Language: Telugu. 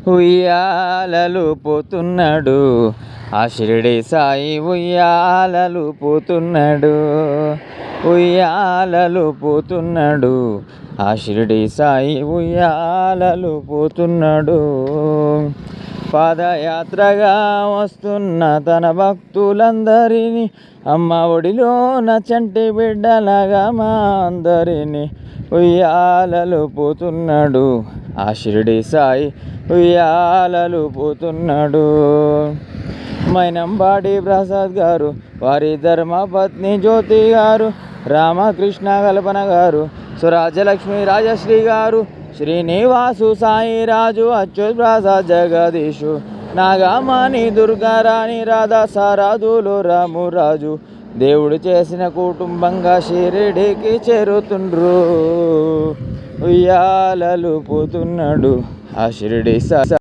ఉయ్యాలలు పోతున్నాడు ఆ షిరిడి సాయి ఉయ్యాలలు పోతున్నాడు. ఉయ్యాలలు పోతున్నాడు ఆ షిరిడి సాయి ఉయ్యాలలు పోతున్నాడు. పాదయాత్రగా వస్తున్న తన భక్తులందరినీ అమ్మ ఒడిలోన చంటి బిడ్డలాగా మా అందరినీ ఉయ్యాలలు పోతున్నాడు ఆ షిరిడి సాయి ఉయ్యాలలు పోతున్నాడు. మైనంబాడి ప్రసాద్ గారు, వారి ధర్మపత్ని జ్యోతి గారు, రామకృష్ణ కల్పన గారు, సురాజ్యలక్ష్మి రాజశ్రీ గారు, శ్రీనివాసు సాయిరాజు, అచ్యుత్ ప్రసాద్ జగదీషు, నాగమణి దుర్గారాణి, రాధా సారాధులు రామురాజు దేవుడు చేసిన కుటుంబంగా షిరిడికి చేరుతుండ్రు. ఉయ్యాలలు పోతున్నాడు ఆ షిరిడి సాయి.